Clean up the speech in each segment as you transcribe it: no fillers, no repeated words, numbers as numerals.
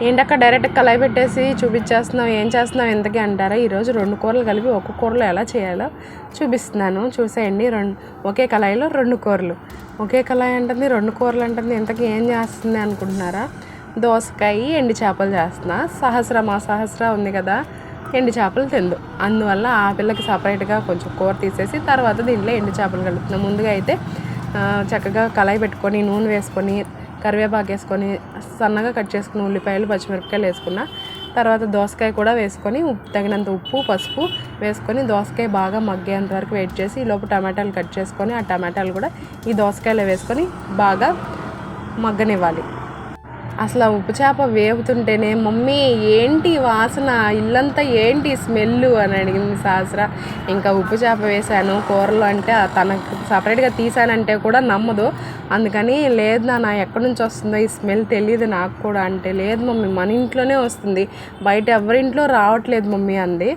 ఏంటక్క డైరెక్ట్ కళాయి పెట్టేసి చూపించేస్తున్నావు, ఏం చేస్తున్నావు ఇంతకీ అంటారా? ఈరోజు 2 కూరలు కలిపి ఒక కూరలో ఎలా చేయాలో చూపిస్తున్నాను, చూసేయండి. ఒకే కళాయిలో 2 కూరలు. ఒకే కళాయి అంటుంది, 2 కూరలు అంటుంది, ఇంతకీ ఏం చేస్తుంది అనుకుంటున్నారా? దోసకాయ ఎండు చేపలు చేస్తున్నా. మా సహస్ర ఉంది కదా, ఎండు చేపలు తిందు, అందువల్ల ఆ పిల్లకి సపరేట్గా కొంచెం కూర తీసేసి తర్వాత దీంట్లో ఎండు చేపలు కలుపుతున్నాం. ముందుగా అయితే చక్కగా కళాయి పెట్టుకొని నూనె వేసుకొని కరివేపాకు వేసుకొని సన్నగా కట్ చేసుకుని ఉల్లిపాయలు పచ్చిమిరపకాయలు వేసుకున్న తర్వాత దోసకాయ కూడా వేసుకొని తగినంత ఉప్పు పసుపు వేసుకొని దోసకాయ బాగా మగ్గేంత వరకు వెయిట్ చేసి ఈ లోపు టమాటాలు కట్ చేసుకొని ఆ టమాటాలు కూడా ఈ దోసకాయలో వేసుకొని బాగా మగ్గనివ్వాలి. అసలు ఆ ఉప్పు చేప వేపుతుంటేనే మమ్మీ ఏంటి వాసన, ఇల్లంతా ఏంటి స్మెల్ అని అడిగింది సహస్ర. ఇంకా ఉప్పు చేప వేసాను కూరలో అంటే తనకు సపరేట్గా తీసానంటే కూడా నమ్మదు. అందుకని లేదు నాన్న ఎక్కడి నుంచి వస్తుందో ఈ స్మెల్ తెలియదు నాకు కూడా అంటే, లేదు మమ్మీ మన ఇంట్లోనే వస్తుంది, బయట ఎవరింట్లో రావట్లేదు మమ్మీ అంది.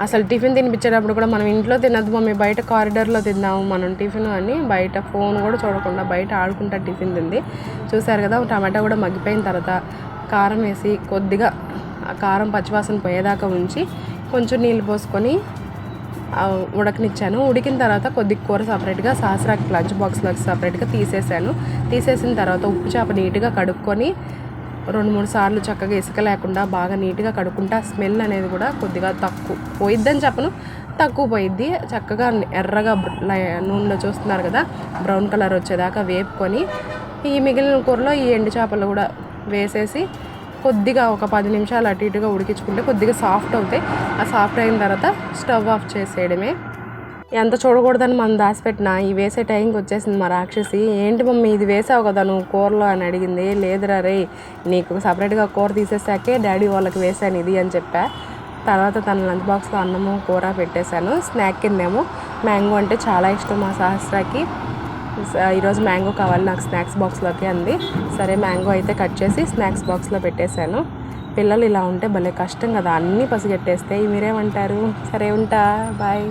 అసలు టిఫిన్ తినిపించేటప్పుడు కూడా మనం ఇంట్లో తినద్దు మమ్మీ, బయట కారిడార్లో తిందాము మనం టిఫిన్ అని బయట ఫోన్ కూడా చూడకుండా బయట ఆడుకుంటా టిఫిన్ తింది. చూసారు కదా, టమాటా కూడా మగ్గిపోయిన తర్వాత కారం వేసి కొద్దిగా ఆ కారం పచ్చివాసన పోయేదాకా ఉంచి కొంచెం నీళ్ళు పోసుకొని ఉడకనిచ్చాను. ఉడికిన తర్వాత కొద్ది కూర సపరేట్గా సహస్రాకి లంచ్ బాక్స్లోకి సపరేట్గా తీసేసిన తర్వాత ఉప్పు చేప నీట్గా కడుక్కొని 2-3 సార్లు చక్కగా ఇసుక లేకుండా బాగా నీట్గా కడుక్కుంటే ఆ స్మెల్ అనేది కూడా కొద్దిగా తక్కువ పోయిద్దని చెప్పను, తక్కువ పోయిద్ది. చక్కగా ఎర్రగా నూనెలో చూస్తున్నారు కదా బ్రౌన్ కలర్ వచ్చేదాకా వేపుకొని ఈ మిగిలిన కూరలో ఈ ఎండు చేపలు కూడా వేసేసి కొద్దిగా ఒక 10 నిమిషాలు అటు ఇటుగా ఉడికించుకుంటే కొద్దిగా సాఫ్ట్ అవుతాయి. ఆ సాఫ్ట్ అయిన తర్వాత స్టవ్ ఆఫ్ చేసేయడమే. ఎంత చూడకూడదని మనం దాచిపెట్టినా ఈ వేసే టైంకి వచ్చేసింది మా రాక్షసి. ఏంటి మమ్మీ ఇది వేసావు కదా నువ్వు కూరలో అని అడిగింది. లేదురా రే, నీకు సపరేట్గా కూర తీసేసాకే డాడీ వాళ్ళకి వేసాను ఇది అని చెప్పా. తర్వాత తన లంచ్ బాక్స్లో అన్నము కూర పెట్టేశాను. స్నాక్ కిందేమో మ్యాంగో అంటే చాలా ఇష్టం మా సహస్రాకి. ఈరోజు మ్యాంగో కావాలి నాకు స్నాక్స్ బాక్స్లోకి అంది. సరే మ్యాంగో అయితే కట్ చేసి స్నాక్స్ బాక్స్లో పెట్టేశాను. పిల్లలు ఇలా ఉంటే భలే కష్టం కదా, అన్నీ పసిగట్టేస్తే. మీరేమంటారు? సరే ఉంటా, బాయ్.